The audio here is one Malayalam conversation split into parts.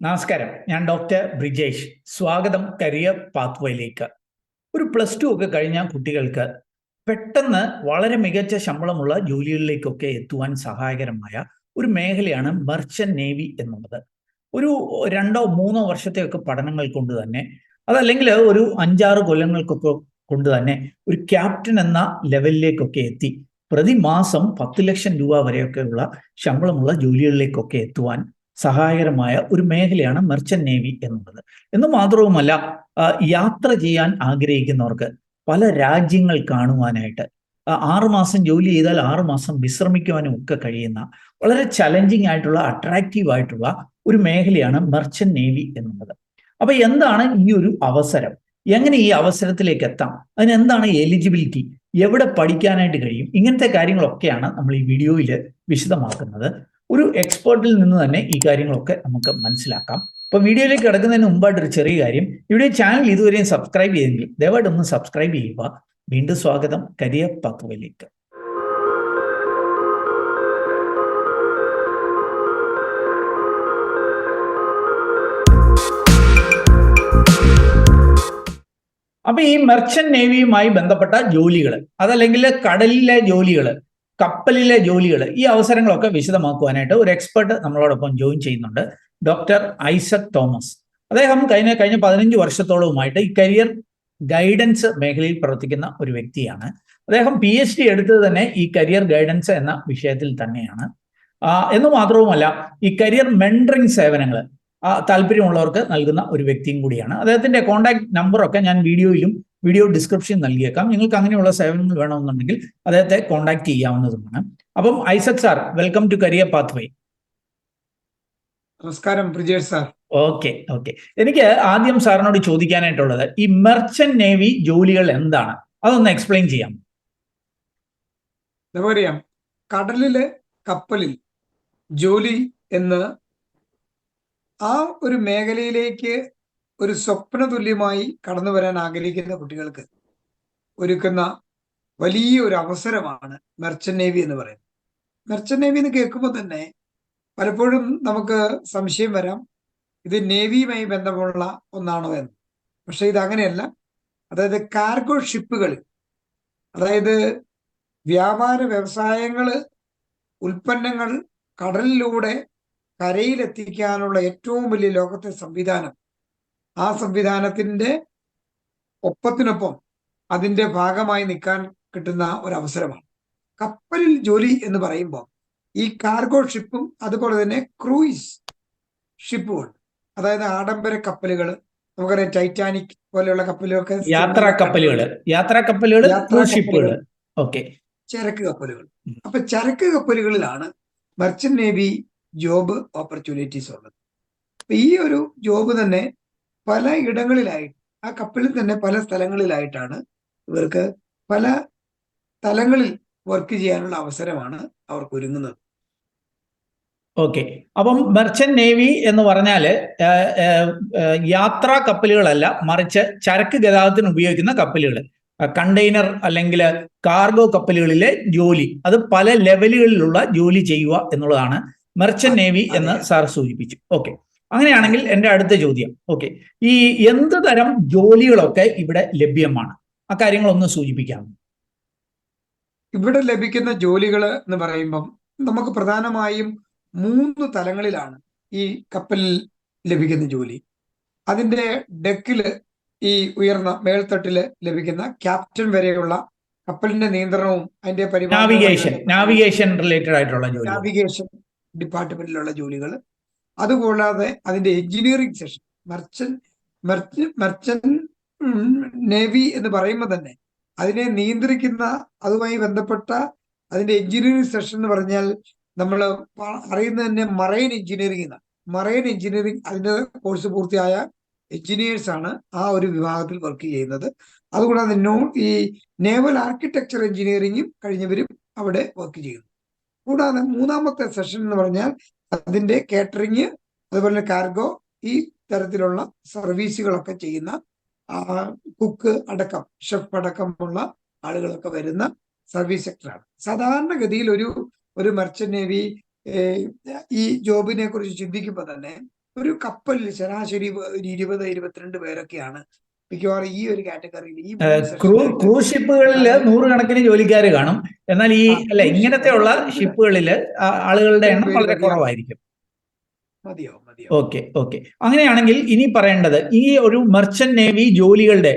നമസ്കാരം, ഞാൻ ഡോക്ടർ ബ്രിജേഷ്. സ്വാഗതം കരിയർ പാത്വേയിലേക്ക്. ഒരു പ്ലസ് ടു ഒക്കെ കഴിഞ്ഞ കുട്ടികൾക്ക് പെട്ടെന്ന് വളരെ മികച്ച ശമ്പളമുള്ള ജോലികളിലേക്കൊക്കെ എത്തുവാൻ സഹായകരമായ ഒരു മേഖലയാണ് മെർച്ചന്റ് നേവി എന്നുള്ളത്. ഒരു 2-3 വർഷത്തെയൊക്കെ പഠനങ്ങൾ കൊണ്ട് തന്നെ, അതല്ലെങ്കിൽ ഒരു 5-6 കൊല്ലങ്ങൾക്കൊക്കെ കൊണ്ട് തന്നെ ഒരു ക്യാപ്റ്റൻ എന്ന ലെവലിലേക്കൊക്കെ എത്തി പ്രതിമാസം 10 ലക്ഷം രൂപ വരെയൊക്കെയുള്ള ശമ്പളമുള്ള ജോലികളിലേക്കൊക്കെ എത്തുവാൻ സഹായകരമായ ഒരു മേഖലയാണ് മെർച്ചന്റ് നേവി എന്നുള്ളത്. എന്ന് മാത്രവുമല്ല, യാത്ര ചെയ്യാൻ ആഗ്രഹിക്കുന്നവർക്ക് പല രാജ്യങ്ങൾ കാണുവാനായിട്ട് 6 മാസം ജോലി ചെയ്താൽ 6 മാസം വിശ്രമിക്കുവാനും ഒക്കെ കഴിയുന്ന വളരെ ചലഞ്ചിങ് ആയിട്ടുള്ള അട്രാക്റ്റീവ് ആയിട്ടുള്ള ഒരു മേഖലയാണ് മെർച്ചന്റ് നേവി എന്നുള്ളത്. അപ്പൊ എന്താണ് ഈ ഒരു അവസരം? എങ്ങനെ ഈ അവസരത്തിലേക്ക് എത്താം? അതിന് എന്താണ് എലിജിബിലിറ്റി? എവിടെ പഠിക്കാനായിട്ട് കഴിയും? ഇങ്ങനത്തെ കാര്യങ്ങളൊക്കെയാണ് നമ്മൾ ഈ വീഡിയോയിൽ വിശദമാക്കുന്നത്. ഒരു എക്സ്പേർട്ടിൽ നിന്ന് തന്നെ ഈ കാര്യങ്ങളൊക്കെ നമുക്ക് മനസ്സിലാക്കാം. അപ്പൊ വീഡിയോയിലേക്ക് കിടക്കുന്നതിന് മുമ്പായിട്ടൊരു ചെറിയ കാര്യം, ഇവിടെ ചാനൽ ഇതുവരെയും സബ്സ്ക്രൈബ് ചെയ്തെങ്കിൽ ദയവായിട്ട് ഒന്ന് സബ്സ്ക്രൈബ് ചെയ്യുക. വീണ്ടും സ്വാഗതം കരിയർ പാത്വേയിലേക്ക്. അപ്പൊ ഈ മെർച്ചന്റ് നേവിയുമായി ബന്ധപ്പെട്ട ജോലികൾ, അതല്ലെങ്കിൽ കടലിലെ ജോലികൾ, കപ്പലിലെ ജോലികൾ, ഈ അവസരങ്ങളൊക്കെ വിശദമാക്കുവാനായിട്ട് ഒരു എക്സ്പെർട്ട് നമ്മളോടൊപ്പം ജോയിൻ ചെയ്യുന്നുണ്ട്. Doctor Isaac Thomas. അദ്ദേഹം കഴിഞ്ഞ 15 വർഷത്തോളവുമായിട്ട് ഈ കരിയർ ഗൈഡൻസ് മേഖലയിൽ പ്രവർത്തിക്കുന്ന ഒരു വ്യക്തിയാണ്. അദ്ദേഹം PhD എടുത്തത് തന്നെ ഈ കരിയർ ഗൈഡൻസ് എന്ന വിഷയത്തിൽ തന്നെയാണ്. എന്ന് മാത്രവുമല്ല, ഈ കരിയർ മെന്ററിങ് സേവനങ്ങൾ താല്പര്യമുള്ളവർക്ക് നൽകുന്ന ഒരു വ്യക്തിയും കൂടിയാണ്. അദ്ദേഹത്തിന്റെ കോൺടാക്ട് നമ്പറൊക്കെ ഞാൻ വീഡിയോ ഡിസ്ക്രിപ്ഷൻ നൽകിയേക്കാം. നിങ്ങൾക്ക് അങ്ങനെയുള്ള സേവനങ്ങൾ വേണമെന്നുണ്ടെങ്കിൽ അദ്ദേഹത്തെ കോൺടാക്ട് ചെയ്യാവുന്നതുമാണ്. അപ്പം Isaac sir, welcome to career pathway. നമസ്കാരം ബ്രിജേഷ് സാർ. ഓക്കെ. എനിക്ക് ആദ്യം സാറിനോട് ചോദിക്കാനായിട്ടുള്ളത്, ഈ മെർച്ചന്റ് നേവി ജോലികൾ എന്താണ്? അതൊന്ന് എക്സ്പ്ലെയിൻ ചെയ്യാം. നമുക്കറിയാം, കടലിലെ കപ്പലിൽ ജോലി എന്ന് ആ ഒരു മേഖലയിലേക്ക് ഒരു സ്വപ്ന തുല്യമായി കടന്നു വരാൻ ആഗ്രഹിക്കുന്ന കുട്ടികൾക്ക് ഒരുക്കുന്ന വലിയ ഒരു അവസരമാണ് മെർച്ചന്റ് നേവി എന്ന് പറയുന്നത്. മെർച്ചന്റ് നേവി എന്ന് കേൾക്കുമ്പോൾ തന്നെ പലപ്പോഴും നമുക്ക് സംശയം വരാം, ഇത് നേവിയുമായി ബന്ധമുള്ള ഒന്നാണോ എന്ന്. പക്ഷെ ഇത് അങ്ങനെയല്ല. അതായത് കാർഗോ ഷിപ്പുകളിൽ, അതായത് വ്യാപാര വ്യവസായങ്ങൾ, ഉൽപ്പന്നങ്ങൾ കടലിലൂടെ കരയിലെത്തിക്കാനുള്ള ഏറ്റവും വലിയ ലോകത്തെ സംവിധാനം, ആ സംവിധാനത്തിന്റെ ഒപ്പത്തിനൊപ്പം അതിന്റെ ഭാഗമായി നിൽക്കാൻ കിട്ടുന്ന ഒരു അവസരമാണ്. കപ്പലിൽ ജോലി എന്ന് പറയുമ്പോൾ ഈ കാർഗോ ഷിപ്പും അതുപോലെ തന്നെ ക്രൂയിസ് ഷിപ്പുകൾ, അതായത് ആഡംബര കപ്പലുകൾ, നമുക്കറിയാം ടൈറ്റാനിക് പോലെയുള്ള കപ്പലുകളൊക്കെ, യാത്രാ കപ്പലുകൾ, ചരക്ക് കപ്പലുകൾ. അപ്പൊ ചരക്ക് കപ്പലുകളിലാണ് മെർച്ചന്റ് നേവി ജോബ് ഓപ്പർച്യൂണിറ്റീസ് ഉള്ളത്. ഈ ഒരു ജോബ് തന്നെ പല ഇടങ്ങളിലായിട്ട്, ആ കപ്പലിൽ തന്നെ പല സ്ഥലങ്ങളിലായിട്ടാണ് ഇവർക്ക് പല തലങ്ങളിൽ വർക്ക് ചെയ്യാനുള്ള അവസരമാണ് അവർക്ക് ഒരുങ്ങുന്നത്. ഓക്കെ. അപ്പം മെർച്ചന്റ് നേവി എന്ന് പറഞ്ഞാല് യാത്രാ കപ്പലുകളല്ല, മറിച്ച് ചരക്ക് ഗതാഗതത്തിന് ഉപയോഗിക്കുന്ന കപ്പലുകൾ, കണ്ടെയ്നർ അല്ലെങ്കിൽ കാർഗോ കപ്പലുകളിലെ ജോലി, അത് പല ലെവലുകളിലുള്ള ജോലി ചെയ്യുക എന്നുള്ളതാണ് മെർച്ചന്റ് നേവി എന്ന് സാർ സൂചിപ്പിച്ചു. ഓക്കെ, അങ്ങനെയാണെങ്കിൽ എൻ്റെ അടുത്ത ചോദ്യം, ഓക്കെ, ഈ എന്ത് തരം ജോലികളൊക്കെ ഇവിടെ ലഭ്യമാണ്? ആ കാര്യങ്ങളൊന്ന് സൂചിപ്പിക്കാം. ഇവിടെ ലഭിക്കുന്ന ജോലികൾ എന്ന് പറയുമ്പം നമുക്ക് പ്രധാനമായും 3 തലങ്ങളിലാണ് ഈ കപ്പലിൽ ലഭിക്കുന്ന ജോലി. അതിന്റെ ഡെക്കില്, ഈ ഉയർന്ന മേൽത്തട്ടില് ലഭിക്കുന്ന ക്യാപ്റ്റൻ വരെയുള്ള കപ്പലിന്റെ നിയന്ത്രണവും അതിന്റെ നാവിഗേഷൻ റിലേറ്റഡ് ആയിട്ടുള്ള ജോലി, നാവിഗേഷൻ ഡിപ്പാർട്ട്മെന്റിലുള്ള ജോലികൾ. അതുകൂടാതെ അതിന്റെ എഞ്ചിനീയറിംഗ് സെഷൻ, മെർച്ചന്റ് നേവി എന്ന് പറയുമ്പോൾ തന്നെ അതിനെ നിയന്ത്രിക്കുന്ന, അതുമായി ബന്ധപ്പെട്ട അതിന്റെ എഞ്ചിനീയറിംഗ് സെഷൻ എന്ന് പറഞ്ഞാൽ നമ്മൾ അറിയുന്നത് തന്നെ മറൈൻ എഞ്ചിനീയറിംഗ് അതിന്റെ കോഴ്സ് പൂർത്തിയായ എഞ്ചിനീയേഴ്സ് ആണ് ആ ഒരു വിഭാഗത്തിൽ വർക്ക് ചെയ്യുന്നത്. അതുകൂടാതെ ഈ നേവൽ ആർക്കിടെക്ചർ എഞ്ചിനീയറിംഗും കഴിഞ്ഞവരും അവിടെ വർക്ക് ചെയ്യുന്നു. കൂടാതെ 3ാമത്തെ സെഷൻ എന്ന് പറഞ്ഞാൽ അതിന്റെ കേറ്ററിംഗ്, അതുപോലെ കാർഗോ, ഈ തരത്തിലുള്ള സർവീസുകളൊക്കെ ചെയ്യുന്ന കുക്ക് അടക്കം, ഷെഫ് അടക്കമുള്ള ആളുകളൊക്കെ വരുന്ന സർവീസ് സെക്ടറാണ്. സാധാരണഗതിയിൽ ഒരു മെർച്ചന്റ് നേവി ഈ ജോബിനെ കുറിച്ച് ചിന്തിക്കുമ്പോൾ തന്നെ ഒരു കപ്പലിൽ ശരാശരി ഒരു 20-22 പേരൊക്കെയാണ് മിക്കവാറും ഈ ഒരു കാറ്റഗറിയിൽ ഈ 3 സെഷനായിട്ട്. ക്രൂസ് ഷിപ്പുകളിൽ നൂറുകണക്കിന് ജോലിക്കാർ കാണും. എന്നാൽ ഈ അല്ല ഇങ്ങനത്തെയുള്ള ഷിപ്പുകളിൽ ആളുകളുടെ എണ്ണം വളരെ കുറവായിരിക്കും. മതിയോ. ഓക്കെ. അങ്ങനെയാണെങ്കിൽ ഇനി പറയേണ്ടത് ഈ ഒരു മെർച്ചന്റ് നേവി ജോലികളുടെ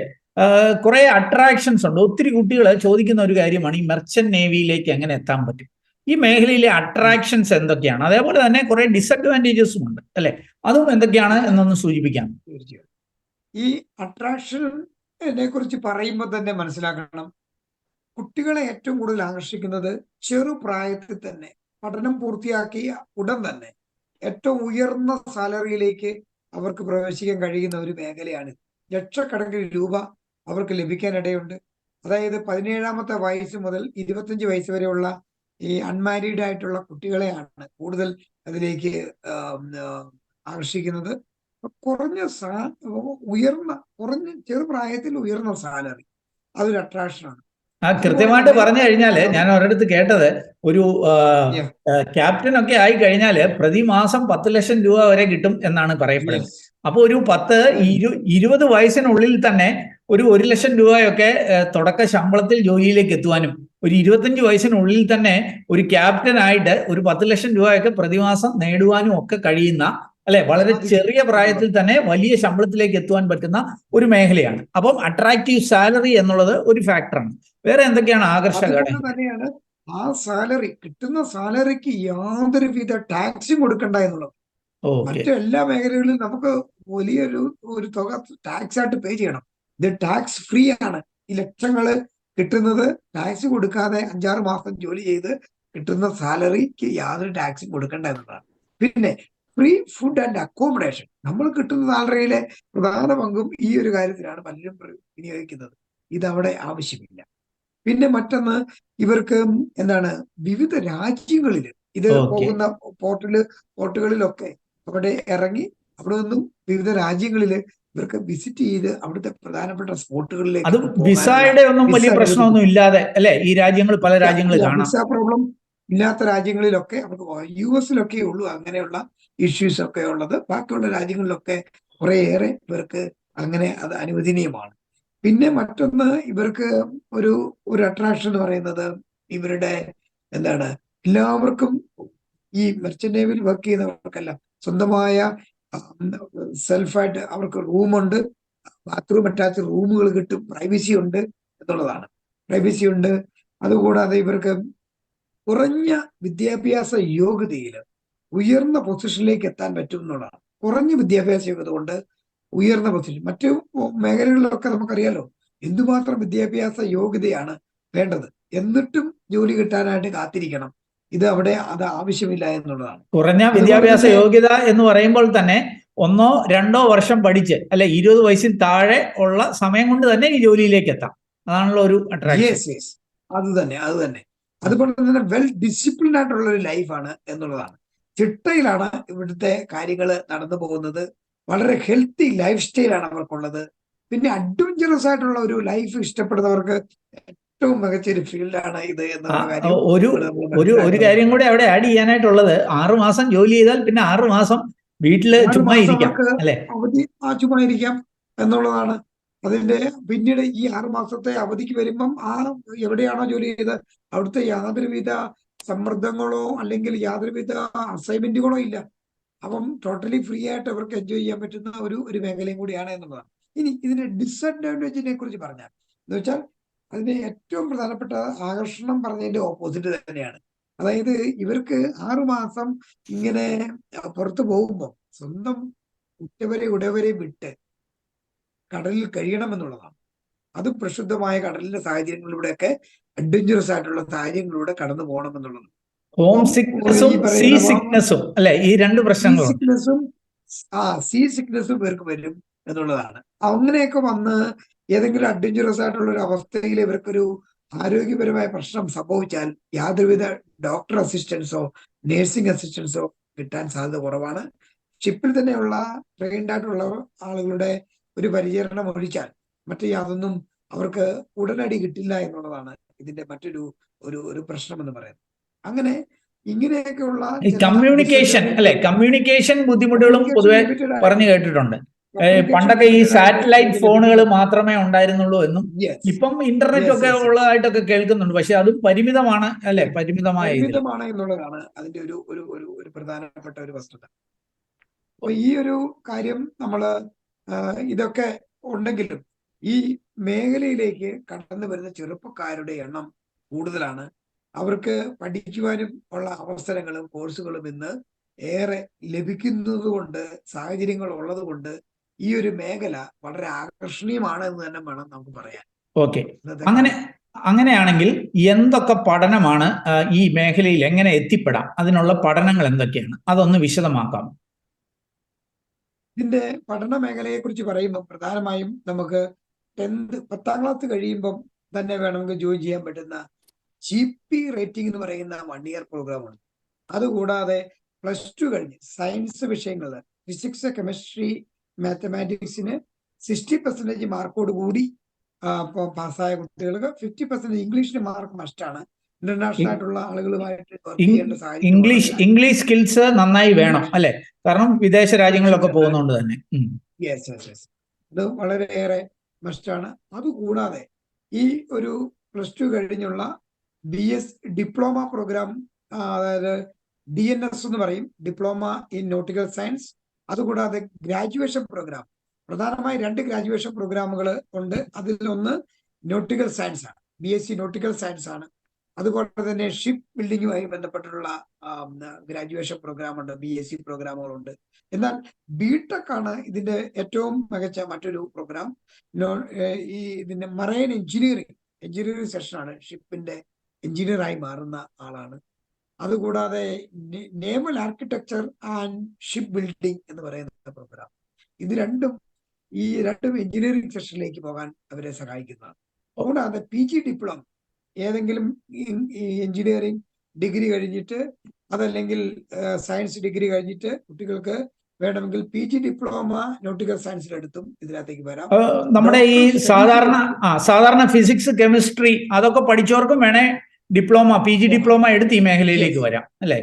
കുറെ അട്രാക്ഷൻസ് ഉണ്ട്. ഒത്തിരി കുട്ടികൾ ചോദിക്കുന്ന ഒരു കാര്യമാണ് ഈ മെർച്ചന്റ് നേവിയിലേക്ക് എങ്ങനെ എത്താൻ പറ്റും. ഈ മേഖലയിലെ അട്രാക്ഷൻസ് എന്തൊക്കെയാണ്? അതേപോലെ തന്നെ കുറെ ഡിസഡ്വാൻറ്റേജസും ഉണ്ട് അല്ലെ? അതും എന്തൊക്കെയാണ് എന്നൊന്ന് സൂചിപ്പിക്കാം. തീർച്ചയായും ഈ അട്രാക്ഷനെ കുറിച്ച് പറയുമ്പോൾ തന്നെ മനസ്സിലാക്കണം, കുട്ടികളെ ഏറ്റവും കൂടുതൽ ആകർഷിക്കുന്നത് ചെറുപ്രായത്തിൽ തന്നെ പഠനം പൂർത്തിയാക്കിയ ഉടൻ തന്നെ ഏറ്റവും ഉയർന്ന സാലറിയിലേക്ക് അവർക്ക് പ്രവേശിക്കാൻ കഴിയുന്ന ഒരു മേഖലയാണ്. ലക്ഷക്കണക്കിന് രൂപ അവർക്ക് ലഭിക്കാനിടയുണ്ട്. അതായത് 17ാമത്തെ വയസ്സ് മുതൽ 25 വയസ്സ് വരെയുള്ള ഈ അൺമാരീഡ് ആയിട്ടുള്ള കുട്ടികളെയാണ് കൂടുതൽ അതിലേക്ക് ആകർഷിക്കുന്നത്. കുറഞ്ഞ ചെറുപ്രായത്തിൽ ഉയർന്ന സാലറി അതൊരു അട്രാക്ഷനാണ്. കൃത്യമായിട്ട് പറഞ്ഞു കഴിഞ്ഞാല് ഞാൻ ഒരിടത്ത് കേട്ടത് ഒരു ക്യാപ്റ്റൻ ഒക്കെ ആയി കഴിഞ്ഞാല് പ്രതിമാസം 10 ലക്ഷം രൂപ വരെ കിട്ടും എന്നാണ് പറയപ്പെടുന്നത്. അപ്പൊ ഒരു 20 വയസ്സിനുള്ളിൽ തന്നെ ഒരു 1 ലക്ഷം രൂപയൊക്കെ തുടക്ക ശമ്പളത്തിൽ ജോലിയിലേക്ക് എത്തുവാനും ഒരു 25 വയസ്സിനുള്ളിൽ തന്നെ ഒരു ക്യാപ്റ്റനായിട്ട് ഒരു 10 ലക്ഷം രൂപയൊക്കെ പ്രതിമാസം നേടുവാനും ഒക്കെ കഴിയുന്ന അല്ലെ, വളരെ ചെറിയ പ്രായത്തിൽ തന്നെ വലിയ ശമ്പളത്തിലേക്ക് എത്തുവാൻ പറ്റുന്ന ഒരു മേഖലയാണ്. അപ്പം അട്രാക്റ്റീവ് സാലറി എന്നുള്ളത് ഒരു ഫാക്ടറാണ്. വേറെ എന്തൊക്കെയാണ് ആകർഷകമാണ്? തന്നെയാണ് ആ സാലറി, കിട്ടുന്ന സാലറിക്ക് യാതൊരുവിധ ടാക്സും കൊടുക്കണ്ട എന്നുള്ളത്. മറ്റെല്ലാ മേഖലകളിലും നമുക്ക് വലിയൊരു തുക ടാക്സ് ആയിട്ട് പേ ചെയ്യണം. ഇത് ടാക്സ് ഫ്രീ ആണ്. ഈ ലക്ഷങ്ങള് കിട്ടുന്നത് ടാക്സ് കൊടുക്കാതെ 5-6 മാസം ജോലി ചെയ്ത് കിട്ടുന്ന സാലറിക്ക് യാതൊരു ടാക്സും കൊടുക്കണ്ട എന്നുള്ളതാണ്. പിന്നെ ഫ്രീ ഫുഡ് ആൻഡ് അക്കോമഡേഷൻ, നമ്മൾ കിട്ടുന്ന സാലറിയിലെ പ്രധാന പങ്കും ഈ ഒരു കാര്യത്തിലാണ് പലരും വിനിയോഗിക്കുന്നത്. ഇതവിടെ ആവശ്യമില്ല. പിന്നെ മറ്റൊന്ന്, ഇവർക്ക് എന്താണ്, വിവിധ രാജ്യങ്ങളിൽ ഇത് പോകുന്ന പോർട്ടുകളിലൊക്കെ അവിടെ ഇറങ്ങി അവിടെ നിന്നും വിവിധ രാജ്യങ്ങളിൽ ഇവർക്ക് വിസിറ്റ് ചെയ്ത് അവിടുത്തെ പ്രധാനപ്പെട്ട സ്പോട്ടുകളിലേക്ക് വിസയുടെ ഒന്നും വലിയ പ്രശ്നമൊന്നും ഇല്ലാതെ അല്ലെ ഈ രാജ്യങ്ങൾ പല രാജ്യങ്ങളിൽ കാണാം. വിസ പ്രോബ്ലം ഇല്ലാത്ത രാജ്യങ്ങളിലൊക്കെ അവർക്ക് US ഉള്ളൂ അങ്ങനെയുള്ള ഇഷ്യൂസ് ഒക്കെ ഉള്ളത്. ബാക്കിയുള്ള രാജ്യങ്ങളിലൊക്കെ കുറേയേറെ ഇവർക്ക് അങ്ങനെ അത് അനുവദനീയമാണ്. പിന്നെ മറ്റൊന്ന്, ഇവർക്ക് ഒരു അട്രാക്ഷൻ എന്ന് പറയുന്നത് ഇവരുടെ എന്താണ്, എല്ലാവർക്കും ഈ മെർച്ചന്റ് നേവിയിൽ വർക്ക് ചെയ്യുന്നവർക്കെല്ലാം സ്വന്തമായ സെൽഫായിട്ട് അവർക്ക് റൂമുണ്ട്, ബാത്റൂം അറ്റാച്ച് റൂമുകൾ കിട്ടും, പ്രൈവസി ഉണ്ട് എന്നുള്ളതാണ്. പ്രൈവസി ഉണ്ട്. അതുകൂടാതെ ഇവർക്ക് കുറഞ്ഞ വിദ്യാഭ്യാസ യോഗ്യതയിൽ ഉയർന്ന പൊസിഷനിലേക്ക് എത്താൻ പറ്റും എന്നുള്ളതാണ്. കുറഞ്ഞ വിദ്യാഭ്യാസ യോഗ്യത കൊണ്ട് ഉയർന്ന പൊസിഷൻ. മറ്റു മേഖലകളിലൊക്കെ നമുക്കറിയാലോ എന്തുമാത്രം വിദ്യാഭ്യാസ യോഗ്യതയാണ് വേണ്ടത്, എന്നിട്ടും ജോലി കിട്ടാനായിട്ട് കാത്തിരിക്കണം. ഇത് അവിടെ അത് ആവശ്യമില്ല എന്നുള്ളതാണ്. കുറഞ്ഞ വിദ്യാഭ്യാസ യോഗ്യത എന്ന് പറയുമ്പോൾ തന്നെ 1-2 വർഷം പഠിച്ച് അല്ലെ 20 വയസ്സിൽ താഴെ ഉള്ള സമയം കൊണ്ട് തന്നെ ഈ ജോലിയിലേക്ക് എത്താം. അതാണല്ലോ ഒരു അട്രാക്ഷൻ. അത് തന്നെ. അതുപോലെ തന്നെ വെൽ ഡിസിപ്ലിൻ ആയിട്ടുള്ള ഒരു ലൈഫാണ് എന്നുള്ളതാണ്. ചിട്ടയിലാണ് ഇവിടുത്തെ കാര്യങ്ങൾ നടന്നു പോകുന്നത്. വളരെ ഹെൽത്തി ലൈഫ് സ്റ്റൈലാണ് അവർക്കുള്ളത്. പിന്നെ അഡ്വഞ്ചറസ് ആയിട്ടുള്ള ഒരു ലൈഫ് ഇഷ്ടപ്പെടുന്നവർക്ക് ഏറ്റവും മികച്ച ഒരു ഫീൽഡാണ് ഇത് എന്നുള്ള കാര്യം. ഒരു കാര്യം കൂടെ അവിടെ ആഡ് ചെയ്യാനായിട്ടുള്ളത്, 6 മാസം ജോലി ചെയ്താൽ പിന്നെ 6 മാസം വീട്ടില് ചുമ്മാ ഇരിക്കാം അല്ലെ, അവധി ചുമ്മാ ഇരിക്കാം എന്നുള്ളതാണ്. അതിന്റെ പിന്നീട് ഈ 6 മാസത്തെ അവധിക്ക് വരുമ്പം എവിടെയാണോ ജോലി ചെയ്ത് അവിടുത്തെ യാതൊരുവിധ സമ്മർദ്ദങ്ങളോ അല്ലെങ്കിൽ യാതൊരുവിധ അസൈൻമെന്റുകളോ ഇല്ല. അപ്പം ടോട്ടലി ഫ്രീ ആയിട്ട് അവർക്ക് എൻജോയ് ചെയ്യാൻ പറ്റുന്ന ഒരു മേഖലയും കൂടിയാണ് എന്നുള്ളതാണ്. ഇനി ഇതിന്റെ ഡിസഡ്വാൻറ്റേജിനെ കുറിച്ച് പറഞ്ഞാൽ എന്ന് വെച്ചാൽ അതിന്റെ ഏറ്റവും പ്രധാനപ്പെട്ട ആകർഷണം പറഞ്ഞതിന്റെ ഓപ്പോസിറ്റ് തന്നെയാണ്. അതായത് ഇവർക്ക് 6 മാസം ഇങ്ങനെ പുറത്തു പോകുമ്പോൾ സ്വന്തം ഉടവരെ വിട്ട് കടലിൽ കഴിയണമെന്നുള്ളതാണ്. അതും പ്രക്ഷുബ്ധമായ കടലിന്റെ സാഹചര്യങ്ങളിലൂടെയൊക്കെ അഡ്വഞ്ചറസ് ആയിട്ടുള്ള സാഹചര്യങ്ങളിലൂടെ കടന്നു പോകണം എന്നുള്ളത്. ഹോം സിക്നസും സീ സിക്നസും അല്ലെ, ഈ 2 പ്രശ്നങ്ങളും സീ സിക്നസും ഇവർക്ക് വരും എന്നുള്ളതാണ്. അങ്ങനെയൊക്കെ വന്ന് ഏതെങ്കിലും അഡ്വഞ്ചറസ് ആയിട്ടുള്ള ഒരു അവസ്ഥയിൽ ഇവർക്കൊരു ആരോഗ്യപരമായ പ്രശ്നം സംഭവിച്ചാൽ യാതൊരുവിധ ഡോക്ടർ അസിസ്റ്റൻസോ നേഴ്സിംഗ് അസിസ്റ്റൻസോ കിട്ടാൻ സാധ്യത കുറവാണ്. ഷിപ്പിൽ തന്നെയുള്ള ട്രെയിൻഡ് ആയിട്ടുള്ള ആളുകളുടെ ഒരു പരിചരണം ഒഴിച്ചാൽ മറ്റു യാതൊന്നും അവർക്ക് ഉടനടി കിട്ടില്ല എന്നുള്ളതാണ് ഇതിന്റെ മറ്റൊരു ഒരു പ്രശ്നം എന്ന് പറയുന്നത്. അങ്ങനെ ഇങ്ങനെയൊക്കെയുള്ള ഈ ചില കമ്മ്യൂണിക്കേഷൻ അല്ലെ, കമ്മ്യൂണിക്കേഷൻ ബുദ്ധിമുട്ടുകളും പൊതുവെ പറഞ്ഞു കേട്ടിട്ടുണ്ട്. പണ്ടൊക്കെ ഈ സാറ്റലൈറ്റ് ഫോണുകൾ മാത്രമേ ഉണ്ടായിരുന്നുള്ളൂ എന്നും ഇപ്പം ഇന്റർനെറ്റ് ഒക്കെ ഉള്ളതായിട്ടൊക്കെ കേൾക്കുന്നുണ്ട്. പക്ഷെ അതും പരിമിതമാണ് അല്ലെ, പരിമിതമാണ് എന്നുള്ളതാണ് അതിന്റെ ഒരു ഒരു ഒരു ഒരു പ്രധാനപ്പെട്ട ഒരു വസ്തുത. അപ്പൊ ഈ ഒരു കാര്യം നമ്മള് ഇതൊക്കെ ഉണ്ടെങ്കിലും ഈ മേഖലയിലേക്ക് കടന്നു വരുന്ന ചെറുപ്പക്കാരുടെ എണ്ണം കൂടുതലാണ്. അവർക്ക് പഠിക്കുവാനും ഉള്ള അവസരങ്ങളും കോഴ്സുകളും ഇന്ന് ഏറെ ലഭിക്കുന്നത് കൊണ്ട്, സാഹചര്യങ്ങൾ ഉള്ളത് കൊണ്ട് ഈ ഒരു മേഖല വളരെ ആകർഷണീയമാണ് എന്ന് തന്നെ വേണം നമുക്ക് പറയാൻ. ഓക്കെ, അങ്ങനെയാണെങ്കിൽ എന്തൊക്കെ പഠനമാണ് ഈ മേഖലയിൽ എങ്ങനെ എത്തിപ്പെടാം, അതിനുള്ള പഠനങ്ങൾ എന്തൊക്കെയാണ്, അതൊന്ന് വിശദമാക്കാം. ഇതിന്റെ പഠന മേഖലയെ കുറിച്ച് പറയുമ്പോൾ പ്രധാനമായും നമുക്ക് 10th 10ാം ക്ലാസ് കഴിയുമ്പം തന്നെ വേണമെങ്കിൽ ജോയിൻ ചെയ്യാൻ പറ്റുന്ന GP റേറ്റിംഗ് എന്ന് പറയുന്ന 1 ഇയർ പ്രോഗ്രാമാണ്. അതുകൂടാതെ +2 കഴിഞ്ഞ് സയൻസ് വിഷയങ്ങൾ ഫിസിക്സ്, കെമിസ്ട്രി, മാത്തമാറ്റിക്സിന് 60% മാർക്കോട് കൂടി പാസ്സായ കുട്ടികൾക്ക് 50% ഇംഗ്ലീഷിന് മാർക്ക് മസ്റ്റാണ്. ഇന്റർനാഷണൽ ആയിട്ടുള്ള ആളുകളുമായിട്ട് വർക്ക് ചെയ്യേണ്ട സാഹചര്യം. ഇംഗ്ലീഷ് സ്കിൽസ് നന്നായി വേണം അല്ലെ, കാരണം വിദേശ രാജ്യങ്ങളിലൊക്കെ പോകുന്നതുകൊണ്ട് തന്നെ. അത് വളരെയേറെ മസ്റ്റാണ്. അതുകൂടാതെ ഈ ഒരു +2 കഴിഞ്ഞുള്ള BS ഡിപ്ലോമ പ്രോഗ്രാം, അതായത് DNS എന്ന് പറയും, ഡിപ്ലോമ ഇൻ നോട്ടിക്കൽ സയൻസ്. അതുകൂടാതെ ഗ്രാജുവേഷൻ പ്രോഗ്രാം, പ്രധാനമായി 2 ഗ്രാജുവേഷൻ പ്രോഗ്രാമുകൾ ഉണ്ട്. അതിലൊന്ന് നോട്ടിക്കൽ സയൻസ് ആണ്, BSc നോട്ടിക്കൽ സയൻസ് ആണ്. അതുപോലെ തന്നെ ഷിപ്പ് ബിൽഡിങ്ങുമായി ബന്ധപ്പെട്ടുള്ള ഗ്രാജുവേഷൻ പ്രോഗ്രാം ഉണ്ട്, BSc പ്രോഗ്രാമുകളുണ്ട്. എന്നാൽ ബിടെക് ആണ് ഇതിന്റെ ഏറ്റവും മികച്ച മറ്റൊരു പ്രോഗ്രാം. ഇതിന്റെ മറൈൻ എഞ്ചിനീയറിംഗ് സെഷനാണ്. ഷിപ്പിന്റെ എഞ്ചിനീയറായി മാറുന്ന ആളാണ്. അതുകൂടാതെ naval architecture and ship building എന്ന് പറയുന്ന പ്രോഗ്രാം. ഇത് രണ്ടും എഞ്ചിനീയറിംഗ് സെഷനിലേക്ക് പോകാൻ അവരെ സഹായിക്കുന്നതാണ്. കൂടാതെ PG ഡിപ്ലോമ, ഏതെങ്കിലും എഞ്ചിനീയറിംഗ് ഡിഗ്രി കഴിഞ്ഞിട്ട് അതല്ലെങ്കിൽ സയൻസ് ഡിഗ്രി കഴിഞ്ഞിട്ട് കുട്ടികൾക്ക് വേണമെങ്കിൽ PG ഡിപ്ലോമ നോട്ടിക്കൽ സയൻസിലെടുത്തും ഇതിനകത്തേക്ക് വരാം. നമ്മുടെ ഈ സാധാരണ ഫിസിക്സ്, കെമിസ്ട്രി അതൊക്കെ പഠിച്ചവർക്കും വേണേ ഡിപ്ലോമ, PG ഡിപ്ലോമ എടുത്ത് ഈ മേഖലയിലേക്ക് വരാം അല്ലെ,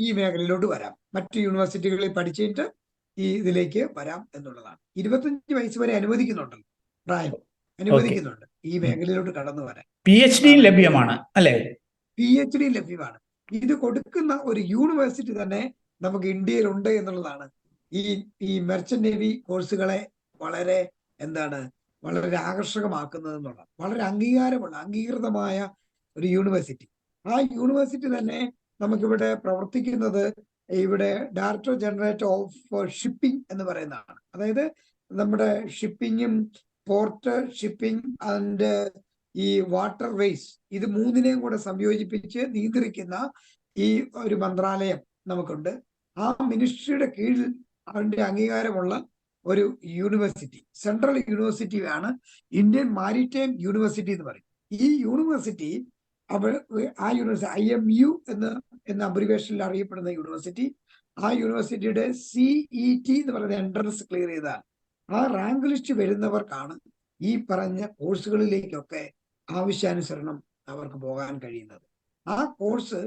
ഈ മേഖലയിലോട്ട് വരാം. മറ്റു യൂണിവേഴ്സിറ്റികളിൽ പഠിച്ചിട്ട് ഈ ഇതിലേക്ക് വരാം എന്നുള്ളതാണ്. 25 വയസ്സ് വരെ അനുവദിക്കുന്നുണ്ടല്ലോ, പ്രായം അനുവദിക്കുന്നുണ്ട് ഈ മേഖലയിലോട്ട് കടന്നു വരാൻ. PhD ലഭ്യമാണ് അല്ലെ, PhD ലഭ്യമാണ്. ഇത് കൊടുക്കുന്ന ഒരു യൂണിവേഴ്സിറ്റി തന്നെ നമുക്ക് ഇന്ത്യയിലുണ്ട് എന്നുള്ളതാണ് ഈ മെർച്ചന്റ് നേവി കോഴ്സുകളെ വളരെ വളരെ ആകർഷകമാക്കുന്നത് എന്നുള്ളതാണ്. വളരെ അംഗീകൃതമായ ഒരു യൂണിവേഴ്സിറ്റി. ആ യൂണിവേഴ്സിറ്റി തന്നെ നമുക്കിവിടെ പ്രവർത്തിക്കുന്നത് ഇവിടെ ഡയറക്ടർ ജനറൽ ഓഫ് ഷിപ്പിംഗ് എന്ന് പറയുന്നതാണ്. അതായത് നമ്മുടെ ഷിപ്പിങ്ങും, പോർട്ട് ഷിപ്പിംഗ് ആൻഡ് ഈ വാട്ടർ വേസ്, ഇത് മൂന്നിനെയും കൂടെ സംയോജിപ്പിച്ച് നിയന്ത്രിക്കുന്ന ഈ ഒരു മന്ത്രാലയം നമുക്കുണ്ട്. ആ മിനിസ്ട്രിയുടെ കീഴിൽ അതിന്റെ അംഗീകാരമുള്ള ഒരു യൂണിവേഴ്സിറ്റി, സെൻട്രൽ യൂണിവേഴ്സിറ്റിയാണ് ഇന്ത്യൻ മാരിടൈം യൂണിവേഴ്സിറ്റി എന്ന് പറയും. ഈ യൂണിവേഴ്സിറ്റി ആ യൂണിവേഴ്സിറ്റി IMU എന്ന അബ്രിവേഷനിൽ അറിയപ്പെടുന്ന യൂണിവേഴ്സിറ്റി, ആ യൂണിവേഴ്സിറ്റിയുടെ CET എന്ന് പറയുന്ന എൻട്രൻസ് ക്ലിയർ ചെയ്താൽ ആ റാങ്ക് ലിസ്റ്റ് വരുന്നവർക്കാണ് ഈ പറഞ്ഞ കോഴ്സുകളിലേക്കൊക്കെ ആവശ്യാനുസരണം അവർക്ക് പോകാൻ കഴിയുന്നത്. ആ കോഴ്സ്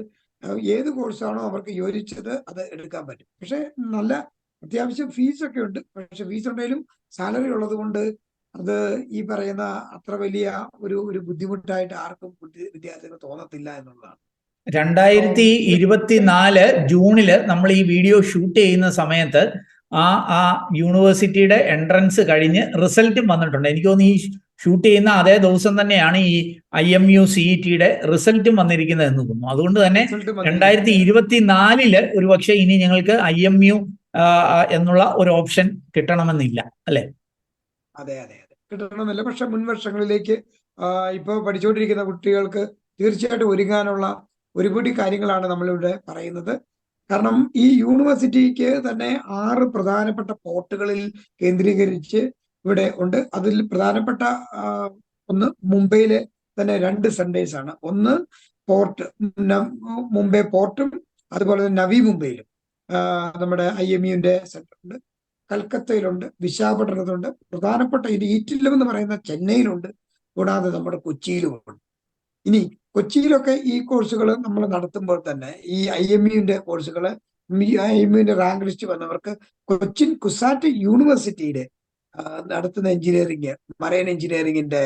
ഏത് കോഴ്സാണോ അവർക്ക് യോജിച്ചത് അത് എടുക്കാൻ പറ്റും. പക്ഷെ നല്ല അത്യാവശ്യം ഫീസൊക്കെ ഉണ്ട്. പക്ഷെ ഫീസ് ഉണ്ടെങ്കിലും സാലറി ഉള്ളത് കൊണ്ട് അത് ഈ പറയുന്ന അത്ര വലിയ ഒരു ബുദ്ധിമുട്ടായിട്ട് ആർക്കും വിദ്യാർത്ഥികൾ തോന്നത്തില്ല എന്നുള്ളതാണ്. 2024 ജൂണില് നമ്മൾ ഈ വീഡിയോ ഷൂട്ട് ചെയ്യുന്ന സമയത്ത് ആ യൂണിവേഴ്സിറ്റിയുടെ എൻട്രൻസ് കഴിഞ്ഞ് റിസൾട്ടും വന്നിട്ടുണ്ട്. എനിക്ക് തോന്നുന്നു ഈ ഷൂട്ട് ചെയ്യുന്ന അതേ ദിവസം തന്നെയാണ് ഈ IMU CETയുടെ റിസൾട്ടും വന്നിരിക്കുന്നത് എന്ന് തോന്നുന്നു. അതുകൊണ്ട് തന്നെ 2024 ഒരുപക്ഷെ ഇനി ഞങ്ങൾക്ക് IMU എന്നുള്ള ഒരു ഓപ്ഷൻ കിട്ടണമെന്നില്ല അല്ലെ? അതെ, കിട്ടണമെന്നില്ല. പക്ഷെ മുൻ വർഷങ്ങളിലേക്ക് ഇപ്പൊ പഠിച്ചുകൊണ്ടിരിക്കുന്ന കുട്ടികൾക്ക് തീർച്ചയായിട്ടും ഒരുങ്ങാനുള്ള ഒരുപിടി കാര്യങ്ങളാണ് നമ്മളിവിടെ പറയുന്നത്. കാരണം ഈ യൂണിവേഴ്സിറ്റിക്ക് തന്നെ 6 പ്രധാനപ്പെട്ട പോർട്ടുകളിൽ കേന്ദ്രീകരിച്ച് ഇവിടെ ഉണ്ട്. അതിൽ പ്രധാനപ്പെട്ട ഒന്ന് മുംബൈയിലെ തന്നെ 2 സെന്റേഴ്സ് ആണ്. ഒന്ന് പോർട്ട് മുംബൈ പോർട്ടും അതുപോലെ തന്നെ നവി മുംബൈയിലും നമ്മുടെ IMUന്റെ സെന്റർ ഉണ്ട്. കൽക്കത്തയിലുണ്ട്, വിശാഖപട്ടണത്തുണ്ട്, പ്രധാനപ്പെട്ട ഈറ്റില്ലം എന്ന് പറയുന്ന ചെന്നൈയിലുണ്ട്, കൂടാതെ നമ്മുടെ കൊച്ചിയിലുമുണ്ട്. ഇനി കൊച്ചിയിലൊക്കെ ഈ കോഴ്സുകൾ നമ്മൾ നടത്തുമ്പോൾ തന്നെ ഈ IMUന്റെ കോഴ്സുകൾ, IMUന്റെ റാങ്ക് ലിസ്റ്റ് വന്നവർക്ക് കൊച്ചിൻ കുസാറ്റ് യൂണിവേഴ്സിറ്റിയുടെ നടത്തുന്ന എഞ്ചിനീയറിംഗ്, മറൈൻ എഞ്ചിനീയറിംഗിന്റെ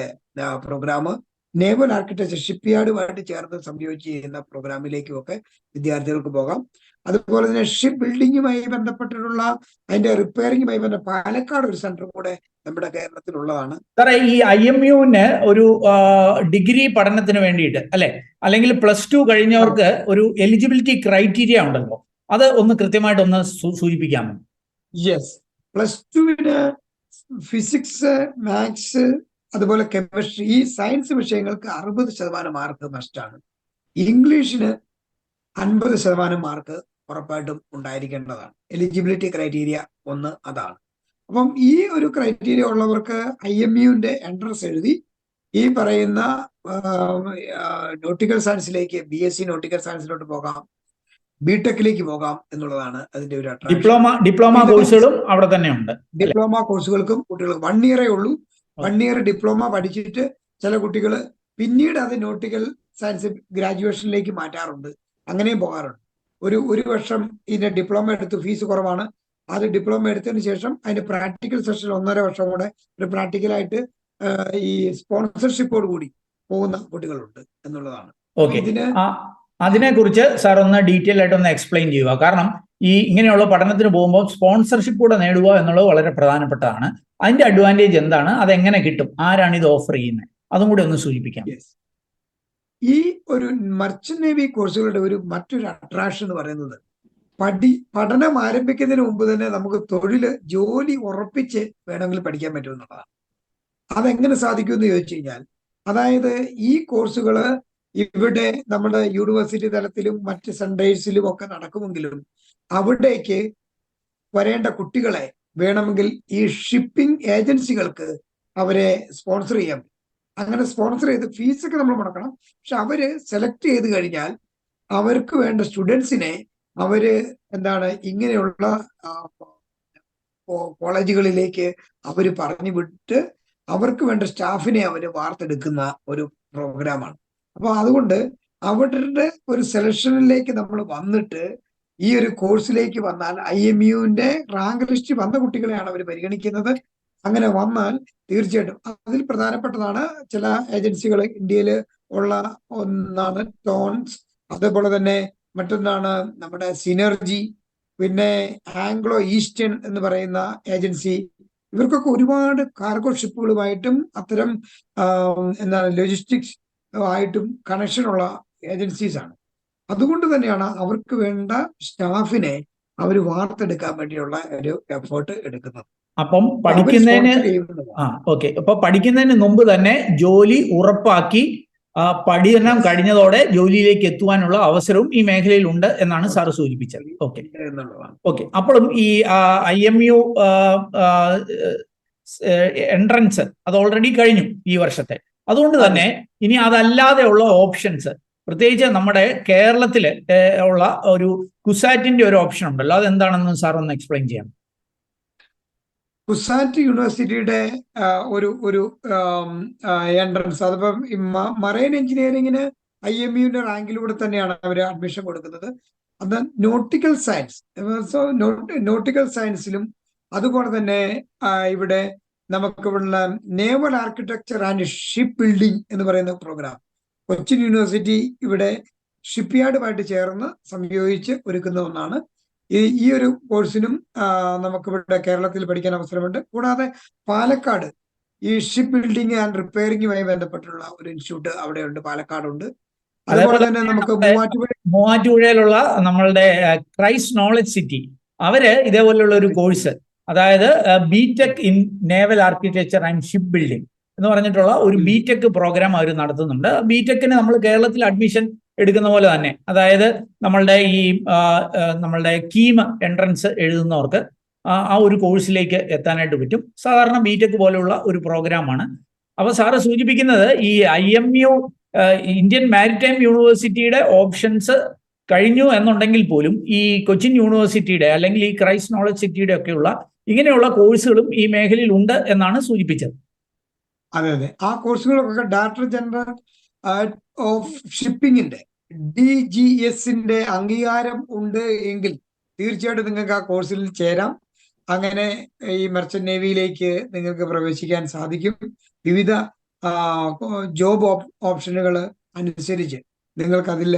പ്രോഗ്രാം, നേവൽ ആർക്കിടെക്ചർ ഷിപ്പ്യാർഡുമായിട്ട് ചേർന്ന് സംയോജിച്ച് ചെയ്യുന്ന പ്രോഗ്രാമിലേക്കുമൊക്കെ വിദ്യാർത്ഥികൾക്ക് പോകാം. അതുപോലെ തന്നെ ഷിപ്പ് ബിൽഡിങ്ങുമായി ബന്ധപ്പെട്ടിട്ടുള്ള അതിന്റെ റിപ്പയറിംഗുമായി ബന്ധപ്പെട്ട പാലക്കാട് ഒരു സെന്റർ കൂടെ നമ്മുടെ കേരളത്തിലുള്ളതാണ്. സാറേ, ഈ IMUന് ഒരു ഡിഗ്രി പഠനത്തിന് വേണ്ടിയിട്ട് അല്ലെ, അല്ലെങ്കിൽ +2 കഴിഞ്ഞവർക്ക് ഒരു എലിജിബിലിറ്റി ക്രൈറ്റീരിയ ഉണ്ടല്ലോ, അത് ഒന്ന് കൃത്യമായിട്ടൊന്ന് സൂചിപ്പിക്കാമോ? യെസ്, +2 ഫിസിക്സ്, മാത്സ്, അതുപോലെ കെമിസ്ട്രി, ഈ സയൻസ് വിഷയങ്ങൾക്ക് 60% മാർക്ക് മസ്റ്റാണ്. ഇംഗ്ലീഷിന് 50% മാർക്ക് ഉറപ്പായിട്ടും ഉണ്ടായിരിക്കേണ്ടതാണ്. എലിജിബിലിറ്റി ക്രൈറ്റീരിയ ഒന്ന് അതാണ്. അപ്പം ഈ ഒരു ക്രൈറ്റീരിയ ഉള്ളവർക്ക് IMUന്റെ എൻട്രൻസ് എഴുതി ഈ പറയുന്ന നോട്ടിക്കൽ സയൻസിലേക്ക്, BSc നോട്ടിക്കൽ സയൻസിലോട്ട് പോകാം, BTechലേക്ക് പോകാം എന്നുള്ളതാണ് അതിന്റെ ഒരു അട്രാക്ഷൻ. ഡിപ്ലോമ കോഴ്സുകളും അവിടെ തന്നെ ഉണ്ട്. ഡിപ്ലോമ കോഴ്സുകൾക്കും കുട്ടികൾക്ക് 1 ഇയറേ ഉള്ളൂ. 1 ഇയർ ഡിപ്ലോമ പഠിച്ചിട്ട് ചില കുട്ടികൾ പിന്നീട് അത് നോട്ടിക്കൽ സയൻസ് ഗ്രാജുവേഷനിലേക്ക് മാറ്റാറുണ്ട്, അങ്ങനെയും പോകാറുണ്ട്. ഒരു വർഷം ഇതിന്റെ ഡിപ്ലോമ എടുത്ത് ഫീസ് കുറവാണ്. അത് ഡിപ്ലോമ എടുത്തതിന് ശേഷം അതിന്റെ പ്രാക്ടിക്കൽ സെഷൻ 1.5 വർഷം കൂടെ ഒരു പ്രാക്ടിക്കലായിട്ട് ഈ സ്പോൺസർഷിപ്പോട് കൂടി പോകുന്ന കുട്ടികളുണ്ട് എന്നുള്ളതാണ്. ഇതിന് അതിനെക്കുറിച്ച് സാർ ഒന്ന് ഡീറ്റെയിൽ ആയിട്ട് ഒന്ന് എക്സ്പ്ലെയിൻ ചെയ്യുക. കാരണം ഈ ഇങ്ങനെയുള്ള പഠനത്തിന് പോകുമ്പോൾ സ്പോൺസർഷിപ്പ് കൂടെ നേടുക എന്നുള്ളത് വളരെ പ്രധാനപ്പെട്ടതാണ്. അതിന്റെ അഡ്വാൻറ്റേജ് എന്താണ്, അതെങ്ങനെ കിട്ടും, ആരാണ് ഇത് ഓഫർ ചെയ്യുന്നത്, അതും കൂടി ഒന്ന് സൂചിപ്പിക്കാം. ഈ ഒരു മർച്ചന്റ് നേവി കോഴ്സുകളുടെ മറ്റൊരു അട്രാക്ഷൻ എന്ന് പറയുന്നത് പഠനം ആരംഭിക്കുന്നതിന് മുമ്പ് തന്നെ നമുക്ക് ജോലി ഉറപ്പിച്ച് വേണമെങ്കിൽ പഠിക്കാൻ പറ്റുമെന്നുള്ളതാണ്. അതെങ്ങനെ സാധിക്കുമെന്ന് ചോദിച്ചു കഴിഞ്ഞാൽ, അതായത് ഈ കോഴ്സുകൾ ഇവിടെ നമ്മുടെ യൂണിവേഴ്സിറ്റി തലത്തിലും മറ്റ് സെന്റേഴ്സിലും ഒക്കെ നടക്കുമെങ്കിലും അവിടേക്ക് വരേണ്ട കുട്ടികളെ വേണമെങ്കിൽ ഈ ഷിപ്പിംഗ് ഏജൻസികൾക്ക് അവരെ സ്പോൺസർ ചെയ്യാൻ പറ്റും. അങ്ങനെ സ്പോൺസർ ചെയ്ത് ഫീസൊക്കെ നമ്മൾ മുടക്കണം. പക്ഷെ അവര് സെലക്ട് ചെയ്ത് കഴിഞ്ഞാൽ അവർക്ക് വേണ്ട സ്റ്റുഡൻസിനെ അവര് ഇങ്ങനെയുള്ള കോളേജുകളിലേക്ക് അവര് പറഞ്ഞു വിട്ട് അവർക്ക് വേണ്ട സ്റ്റാഫിനെ അവര് വാർത്തെടുക്കുന്ന ഒരു പ്രോഗ്രാമാണ്. അപ്പൊ അതുകൊണ്ട് അവരുടെ ഒരു സെലക്ഷനിലേക്ക് നമ്മൾ വന്നിട്ട് ഈ ഒരു കോഴ്സിലേക്ക് വന്നാൽ IMUന്റെ റാങ്ക് ലിസ്റ്റ് വന്ന കുട്ടികളെയാണ് അവർ പരിഗണിക്കുന്നത്. അങ്ങനെ വന്നാൽ തീർച്ചയായിട്ടും അതിൽ പ്രധാനപ്പെട്ടതാണ് ചില ഏജൻസികൾ ഇന്ത്യയിൽ ഉള്ള ഒന്നാണ് ടോൺസ്, അതേപോലെ തന്നെ മറ്റൊന്നാണ് നമ്മുടെ സിനർജി, പിന്നെ ആംഗ്ലോ ഈസ്റ്റേൺ എന്ന് പറയുന്ന ഏജൻസി. ഇവർക്കൊക്കെ ഒരുപാട് കാർഗോ ഷിപ്പുകളുമായിട്ടും അത്തരം ലോജിസ്റ്റിക്സ് ആയിട്ടും കണക്ഷനുള്ള ഏജൻസീസ് ആണ്. അതുകൊണ്ട് തന്നെയാണ് അവർക്ക് വേണ്ട സ്റ്റാഫിനെ അവർ വാർത്തെടുക്കാൻ വേണ്ടിയുള്ള ഒരു എഫേർട്ട് എടുക്കുന്നത്. അപ്പം പഠിക്കുന്നതിന് മുമ്പ് തന്നെ ജോലി ഉറപ്പാക്കി പഠനം കഴിഞ്ഞതോടെ ജോലിയിലേക്ക് എത്തുവാനുള്ള അവസരവും ഈ മേഖലയിൽ ഉണ്ട് എന്നാണ് സാർ സൂചിപ്പിച്ചത്. ഓക്കെ. അപ്പോഴും ഈ IMU എൻട്രൻസ് അത് ഓൾറെഡി കഴിഞ്ഞു ഈ വർഷത്തെ. അതുകൊണ്ട് തന്നെ ഇനി അതല്ലാതെയുള്ള ഓപ്ഷൻസ്, പ്രത്യേകിച്ച് നമ്മുടെ കേരളത്തിൽ ഉള്ള ഒരു കുസാറ്റിന്റെ ഒരു ഓപ്ഷൻ ഉണ്ടല്ലോ, അതെന്താണെന്ന് സാർ ഒന്ന് എക്സ്പ്ലെയിൻ ചെയ്യാം. കുസാറ്റ് യൂണിവേഴ്സിറ്റിയുടെ ഒരു എൻട്രൻസ്, അതിപ്പം മറൈൻ എഞ്ചിനീയറിംഗിന് IMUന്റെ റാങ്കിലൂടെ തന്നെയാണ് അവർ അഡ്മിഷൻ കൊടുക്കുന്നത്. അത് നോട്ടിക്കൽ സയൻസ്, നോട്ടിക്കൽ സയൻസിലും അതുപോലെ തന്നെ ഇവിടെ നമുക്കിവിടെ naval architecture and ship building എന്ന് പറയുന്ന പ്രോഗ്രാം കൊച്ചിൻ യൂണിവേഴ്സിറ്റി ഇവിടെ ഷിപ്പ്യാർഡുമായിട്ട് ചേർന്ന് സംയോജിച്ച് ഒരുക്കുന്ന ഒന്നാണ്. ഈ ഒരു കോഴ്സിനും നമുക്കിവിടെ കേരളത്തിൽ പഠിക്കാൻ അവസരമുണ്ട്. കൂടാതെ പാലക്കാട് ഈ ഷിപ്പ് ബിൽഡിംഗ് ആൻഡ് റിപ്പയറിംഗുമായി ബന്ധപ്പെട്ടുള്ള ഒരു ഇൻസ്റ്റിറ്റ്യൂട്ട് അവിടെയുണ്ട്, പാലക്കാടുണ്ട്. അതുപോലെ തന്നെ നമുക്ക് മൂവാറ്റുപുഴയിലുള്ള നമ്മളുടെ ക്രൈസ്റ്റ് നോളജ് സിറ്റി, അവര് ഇതേപോലെയുള്ള ഒരു കോഴ്സ്, അതായത് BTech in naval architecture and ship building എന്ന് പറഞ്ഞിട്ടുള്ള ഒരു BTech പ്രോഗ്രാം അവർ നടത്തുന്നുണ്ട്. BTechന് നമ്മൾ കേരളത്തിൽ അഡ്മിഷൻ എടുക്കുന്ന പോലെ തന്നെ, അതായത് നമ്മളുടെ കീം എൻട്രൻസ് എഴുതുന്നവർക്ക് ആ ഒരു കോഴ്സിലേക്ക് എത്താനായിട്ട് പറ്റും. സാധാരണ BTech പോലെയുള്ള ഒരു പ്രോഗ്രാമാണ്. അപ്പൊ സാറ് സൂചിപ്പിക്കുന്നത് ഈ IMU ഇന്ത്യൻ മാരിടൈം യൂണിവേഴ്സിറ്റിയുടെ ഓപ്ഷൻസ് കഴിഞ്ഞു എന്നുണ്ടെങ്കിൽ പോലും ഈ കൊച്ചിൻ യൂണിവേഴ്സിറ്റിയുടെ അല്ലെങ്കിൽ ഈ ക്രൈസ്റ്റ് നോളജ് സിറ്റിയുടെ ഒക്കെയുള്ള ഇങ്ങനെയുള്ള കോഴ്സുകളും ഈ മേഖലയിൽ ഉണ്ട് എന്നാണ് സൂചിപ്പിച്ചത്. അതെ, ആ കോഴ്സുകളൊക്കെ ഡയറക്ടർ ജനറൽ ഓഫ് ഷിപ്പിങ്ങിന്റെ DGSന്റെ അംഗീകാരം ഉണ്ട് എങ്കിൽ തീർച്ചയായിട്ടും നിങ്ങൾക്ക് ആ കോഴ്സിൽ ചേരാം. അങ്ങനെ ഈ മെർച്ചന്റ് നേവിയിലേക്ക് നിങ്ങൾക്ക് പ്രവേശിക്കാൻ സാധിക്കും. വിവിധ ജോബ് ഓപ്ഷനുകൾ അനുസരിച്ച് നിങ്ങൾക്ക് അതിൽ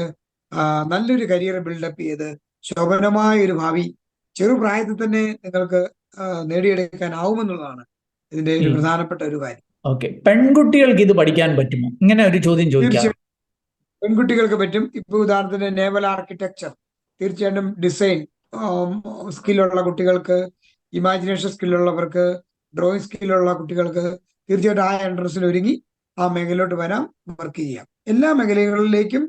നല്ലൊരു കരിയർ ബിൽഡപ്പ് ചെയ്ത് ശോഭനമായ ഒരു ഭാവി ചെറുപ്രായത്തിൽ തന്നെ നിങ്ങൾക്ക് നേടിയെടുക്കാനാവുമെന്നുള്ളതാണ് ഇതിന്റെ ഒരു പ്രധാനപ്പെട്ട ഒരു കാര്യം. ഓക്കെ, പെൺകുട്ടികൾക്ക് ഇത് പഠിക്കാൻ പറ്റുമോ? ഇങ്ങനെ ഒരു ചോദ്യം ചോദിക്കാം. തീർച്ചയായും പെൺകുട്ടികൾക്ക് പറ്റും. ഇപ്പൊ ഉദാഹരണത്തിന് നേവൽ ആർക്കിടെക്ചർ, തീർച്ചയായിട്ടും ഡിസൈൻ സ്കില്ലുള്ള കുട്ടികൾക്ക്, ഇമാജിനേഷൻ സ്കില്ലുള്ളവർക്ക്, ഡ്രോയിങ് സ്കില്ലുള്ള കുട്ടികൾക്ക് തീർച്ചയായിട്ടും ആ എൻട്രൻസിൽ ഒരുങ്ങി ആ മേഖലയിലോട്ട് വരാം, വർക്ക് ചെയ്യാം. എല്ലാ മേഖലകളിലേക്കും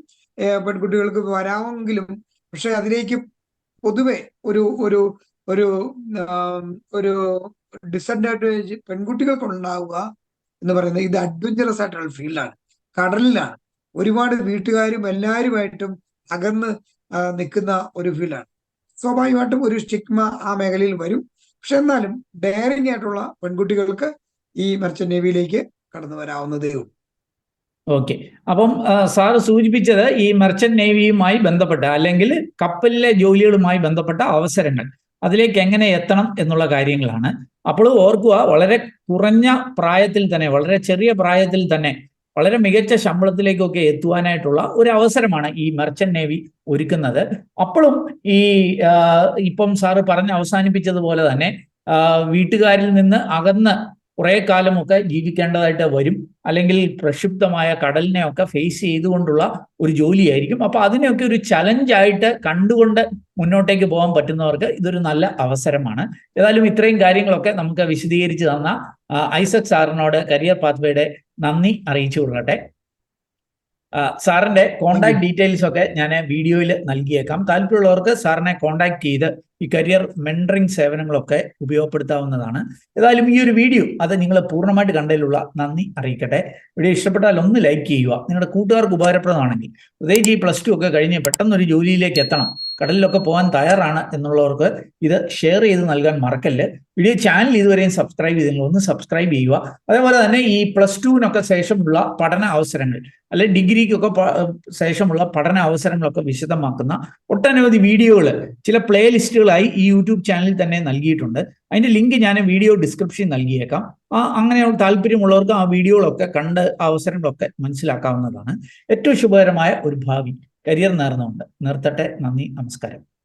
പെൺകുട്ടികൾക്ക് വരാമെങ്കിലും പക്ഷെ അതിലേക്ക് പൊതുവെ ഒരു ഒരു ഒരു ഒരു ഡിസഡ്വാൻറ്റേജ് പെൺകുട്ടികൾക്ക് ഉണ്ടാവുക എന്ന് പറയുന്നത് ഇത് അഡ്വഞ്ചറസ് ആയിട്ടുള്ള ഫീൽഡാണ്, കടലിലാണ്. ഒരുപാട് വീട്ടുകാരും എല്ലാവരുമായിട്ടും അകന്ന് നിൽക്കുന്ന ഒരു ഫീൽഡാണ്. സ്വാഭാവികമായിട്ടും ഒരു സ്റ്റിഗ്മ ആ മേഖലയിൽ വരും. പക്ഷെ എന്നാലും ഡെയറിംഗ് ആയിട്ടുള്ള പെൺകുട്ടികൾക്ക് ഈ മെർച്ചന്റ് നേവിയിലേക്ക് കടന്നു വരാവുന്നതേ ഉള്ളൂ. ഓക്കെ, അപ്പം സാറ് സൂചിപ്പിച്ചത് ഈ മെർച്ചന്റ് നേവിയുമായി ബന്ധപ്പെട്ട അല്ലെങ്കിൽ കപ്പലിലെ ജോലികളുമായി ബന്ധപ്പെട്ട അവസരങ്ങൾ, അതിലേക്ക് എങ്ങനെ എത്തണം എന്നുള്ള കാര്യങ്ങളാണ്. അപ്പോൾ ഓർക്കുക, വളരെ കുറഞ്ഞ പ്രായത്തിൽ തന്നെ, വളരെ ചെറിയ പ്രായത്തിൽ തന്നെ വളരെ മികച്ച ശമ്പളത്തിലേക്കൊക്കെ എത്തുവാനായിട്ടുള്ള ഒരു അവസരമാണ് ഈ മെർച്ചന്റ് നേവി ഒരുക്കുന്നത്. അപ്പോഴും ഈ ഇപ്പം സാറ് പറഞ്ഞ് അവസാനിപ്പിച്ചതുപോലെ തന്നെ വീട്ടുകാരിൽ നിന്ന് അകന്ന് കുറെ കാലമൊക്കെ ജീവിക്കേണ്ടതായിട്ട് വരും, അല്ലെങ്കിൽ പ്രക്ഷുബ്ധമായ കടലിനെയൊക്കെ ഫേസ് ചെയ്തുകൊണ്ടുള്ള ഒരു ജോലിയായിരിക്കും. അപ്പൊ അതിനെയൊക്കെ ഒരു ചലഞ്ചായിട്ട് കണ്ടുകൊണ്ട് മുന്നോട്ടേക്ക് പോകാൻ പറ്റുന്നവർക്ക് ഇതൊരു നല്ല അവസരമാണ്. ഏതായാലും ഇത്രയും കാര്യങ്ങളൊക്കെ നമുക്ക് വിശദീകരിച്ച് തന്ന ഐസക് സാറിനോട് കരിയർ പാത്വേയുടെ നന്ദി അറിയിച്ചു കൊള്ളട്ടെ. സാറിന്റെ കോണ്ടാക്ട് ഡീറ്റെയിൽസ് ഒക്കെ ഞാൻ വീഡിയോയിൽ നൽകിയേക്കാം. താല്പര്യമുള്ളവർക്ക് സാറിനെ കോണ്ടാക്ട് ചെയ്ത് ഈ കരിയർ മെന്ററിംഗ് സേവനങ്ങളൊക്കെ ഉപയോഗപ്പെടുത്താവുന്നതാണ്. ഏതായാലും ഈ ഒരു വീഡിയോ അത് നിങ്ങൾ പൂർണ്ണമായിട്ട് കണ്ടതിലുള്ള നന്ദി അറിയിക്കട്ടെ. വീഡിയോ ഇഷ്ടപ്പെട്ടാൽ ഒന്ന് ലൈക്ക് ചെയ്യുക. നിങ്ങളുടെ കൂട്ടുകാർക്ക് ഉപകാരപ്രദമാണെങ്കിൽ, പ്രത്യേകിച്ച് ഈ +2 ഒക്കെ കഴിഞ്ഞ് പെട്ടെന്നൊരു ജോലിയിലേക്ക് എത്തണം, കടലിലൊക്കെ പോകാൻ തയ്യാറാണ് എന്നുള്ളവർക്ക് ഇത് ഷെയർ ചെയ്ത് നൽകാൻ മറക്കല്ല്. വീഡിയോ ചാനൽ ഇതുവരെയും സബ്സ്ക്രൈബ് ചെയ്തെങ്കിൽ ഒന്ന് സബ്സ്ക്രൈബ് ചെയ്യുക. അതേപോലെ തന്നെ ഈ +2നൊക്കെ ശേഷമുള്ള പഠന അവസരങ്ങൾ, അല്ലെങ്കിൽ ഡിഗ്രിക്കൊക്കെ ശേഷമുള്ള പഠന അവസരങ്ങളൊക്കെ വിശദമാക്കുന്ന ഒട്ടനവധി വീഡിയോകൾ ചില പ്ലേലിസ്റ്റുകളായി ഈ യൂട്യൂബ് ചാനലിൽ തന്നെ നൽകിയിട്ടുണ്ട്. അതിന്റെ ലിങ്ക് ഞാൻ വീഡിയോ ഡിസ്ക്രിപ്ഷനിൽ നൽകിയേക്കാം. അങ്ങനെ താല്പര്യമുള്ളവർക്ക് ആ വീഡിയോകളൊക്കെ കണ്ട് അവസരങ്ങളൊക്കെ മനസ്സിലാക്കാവുന്നതാണ്. ഏറ്റവും ശുഭകരമായ ഒരു ഭാവി കരിയർ നേർന്നുകൊണ്ട് നിർത്തട്ടെ. നന്ദി, നമസ്കാരം.